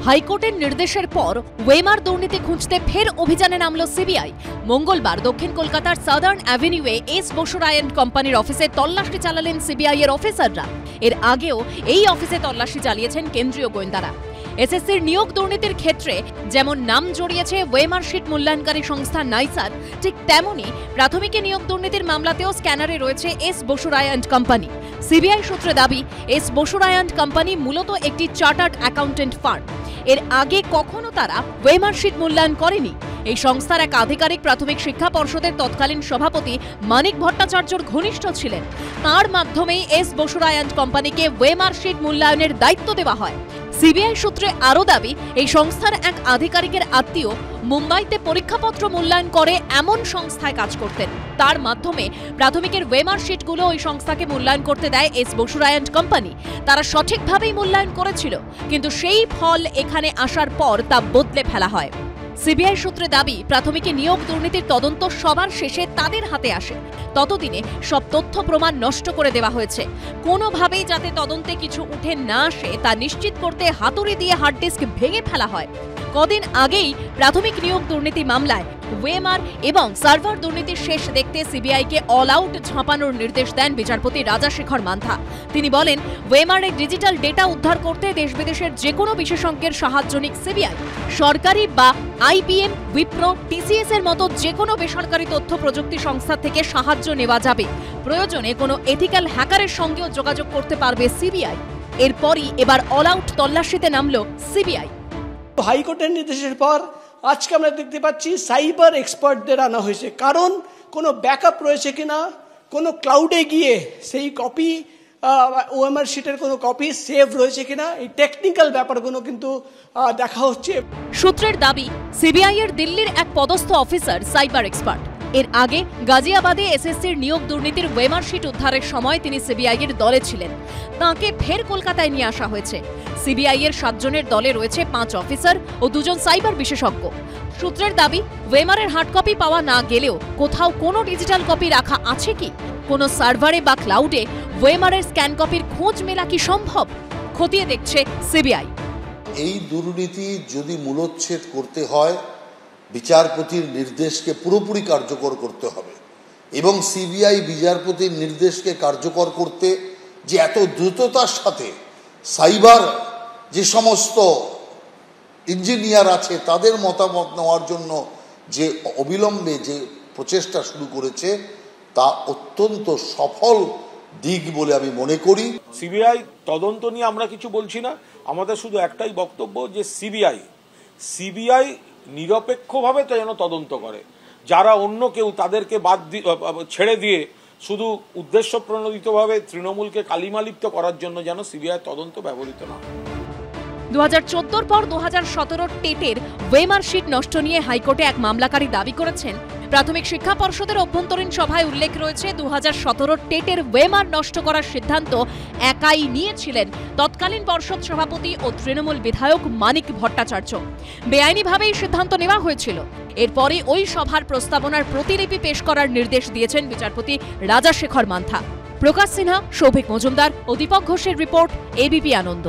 হাইকোর্টের নির্দেশের পর ওয়েমার দুর্নীতি খুঁজতে ফের অভিযানে নামল সিবিআই। মঙ্গলবার দক্ষিণ কলকাতার সাদার্ন অ্যাভিনিউয়ে এস বসু রায় অ্যান্ড কোম্পানির অফিসে তল্লাশি চালালেন সিবিআই এর অফিসাররা। এর আগেও এই অফিসে তল্লাশি চালিয়েছেন কেন্দ্রীয় গোয়েন্দারা। এসএসসির নিয়োগ দুর্নীতির ক্ষেত্রে যেমন নাম জড়িয়েছে ওয়েমার শিট মূল্যায়নকারী সংস্থা নাইসার, ঠিক তেমনি প্রাথমিকে নিয়োগ দুর্নীতির মামলাতেও স্ক্যানারে রয়েছে S Basu Roy and company. CBI সূত্রে দাবি, S Basu Roy and company মূলত একটি চার্টার্ড অ্যাকাউন্টেন্ট ফার্ম। এর আগে কখনো তারা ওয়েমার শিট মূল্যায়ন করেনি। এই সংস্থার এক আধিকারিক প্রাথমিক শিক্ষা পর্ষদের তৎকালীন সভাপতি মানিক ভট্টাচার্যর ঘনিষ্ঠ ছিলেন। তার মাধ্যমেই এস বসু রায় অ্যান্ড কোম্পানিকে ওয়েমার শিট মূল্যায়নের দায়িত্ব দেওয়া হয়। সিবিআই সূত্রে আরও দাবি, এই সংস্থার এক আধিকারিকের আত্মীয় মুম্বাইতে পরীক্ষাপত্র মূল্যায়ন করে এমন সংস্থায় কাজ করতেন। তার মাধ্যমে প্রাথমিকের ওয়েমার শিটগুলো ওই সংস্থাকে মূল্যায়ন করতে দেয় S Basu Roy and company. তারা সঠিকভাবেই মূল্যায়ন করেছিল, কিন্তু সেই ফল এখানে আসার পর তা বদলে ফেলা হয়। সিবিআই সূত্রে দাবি, প্রাথমিকে নিয়োগ দুর্নীতির তদন্ত সবার শেষে তাদের হাতে আসে। ততদিনে সব তথ্য প্রমাণ নষ্ট করে দেওয়া হয়েছে। কোনোভাবেই যাতে তদন্তে কিছু উঠে না আসে তা নিশ্চিত করতে হাতুড়ি দিয়ে হার্ড ডিস্ক ভেঙে ফেলা হয়। কদিন আগেই প্রাথমিক নিয়োগ দুর্নীতি মামলায় ওয়েমার এবং সার্ভার দুর্নীতির শেষ দেখতে সিবিআইকে অল আউট ঝাঁপানোর নির্দেশ দেন বিচারপতি রাজাশেখর মান্থা। তিনি বলেন, ওয়েমারের ডিজিটাল ডেটা উদ্ধার করতে দেশ বিদেশের যে কোনো বিশেষজ্ঞের সাহায্য নিক সিবিআই। সরকারি বা আইবিএম, উইপ্রো, টিসিএস এর মতো যে কোনো বেসরকারি তথ্য প্রযুক্তি সংস্থা থেকে সাহায্য নেওয়া যাবে। প্রয়োজনে কোনো এথিক্যাল হ্যাকারের সঙ্গেও যোগাযোগ করতে পারবে সিবিআই। এরপরই এবার অল আউট তল্লাশিতে নামল সিবিআই। হাইকোর্টের নির্দেশের পর আজকে আমরা দেখতে পাচ্ছি সাইবার এক্সপার্টদের আনা হয়েছে। কারণ কোনো ব্যাকআপ রয়েছে কিনা, কোনো ক্লাউডে গিয়ে সেই কপি ওএমআর শিটের কোনো কপি সেভ রয়েছে কিনা, এই টেকনিক্যাল ব্যাপারগুলো কিন্তু দেখা হচ্ছে। সূত্রের দাবি, সিবিআই এর দিল্লির এক পদস্থ অফিসার সাইবার এক্সপার্ট। এর আগে গাজিয়াবাদে এসএসসির নিয়োগ দুর্নীতির ওয়েমার শিট উদ্ধারের সময় তিনি সিবিআই এর দলে ছিলেন। তাঁকে ফের কলকাতায় নিয়ে আসা হয়েছে। সিবিআই এর 7 জনের দলে রয়েছে 5 অফিসার ও 2 জন সাইবার বিশেষজ্ঞ। সূত্রের দাবি, ওয়েমারের হার্ড কপি পাওয়া না গেলেও কোথাও কোনো ডিজিটাল কপি রাখা আছে কি? কোনো সার্ভারে বা ক্লাউডে ওয়েমারের স্ক্যান কপির খোঁজ মেলা কি সম্ভব? খতিয়ে দেখছে সিবিআই। এই দুর্নীতি যদি মূলোচ্ছেদ করতে হয়, বিচারপতির নির্দেশকে পুরোপুরি কার্যকর করতে হবে এবং সিবিআই বিচারপতির নির্দেশকে কার্যকর করতে যে এত দ্রুততার সাথে সাইবার যে সমস্ত ইঞ্জিনিয়ার আছে তাদের মতামত নেওয়ার জন্য যে অবিলম্বে যে প্রচেষ্টা শুরু করেছে তা অত্যন্ত সফল দিক বলে আমি মনে করি। সিবিআই তদন্ত নিয়ে আমরা কিছু বলছি না, আমাদের শুধু একটাই বক্তব্য যে সিবিআই নিরপেক্ষভাবে যেন তদন্ত করে। যারা অন্য কেউ তাদেরকে ছেড়ে দিয়ে শুধু উদ্দেশ্য প্রণোদিতভাবে তৃণমূলকে কালিমালিপ্ত করার জন্য যেন সিবিআই তদন্ত ব্যবহৃত না। 2014 পর 2017 টেটের ওয়েমার শিট নষ্ট নিয়ে হাইকোর্টে এক মামলাকারী দাবি করেছেন, প্রাথমিক শিক্ষা পর্ষদের অভ্যন্তরীণ সভায় উল্লেখ রয়েছে 2017 টেটের ওয়েমার নষ্ট করার সিদ্ধান্ত একাই নিয়েছিলেন তৎকালীন পর্ষদ সভাপতি ও তৃণমূল বিধায়ক মানিক ভট্টাচার্য। বেআইনিভাবেই সিদ্ধান্ত নেওয়া হয়েছিল। এরপরে ওই সভার প্রস্তাবনার প্রতিলিপি পেশ করার নির্দেশ দিয়েছেন বিচারপতি রাজাশেখর মান্থা। প্রকাশ সিনহা, সৌভিক মজুমদার ও দীপক ঘোষের রিপোর্ট, এবিপি আনন্দ।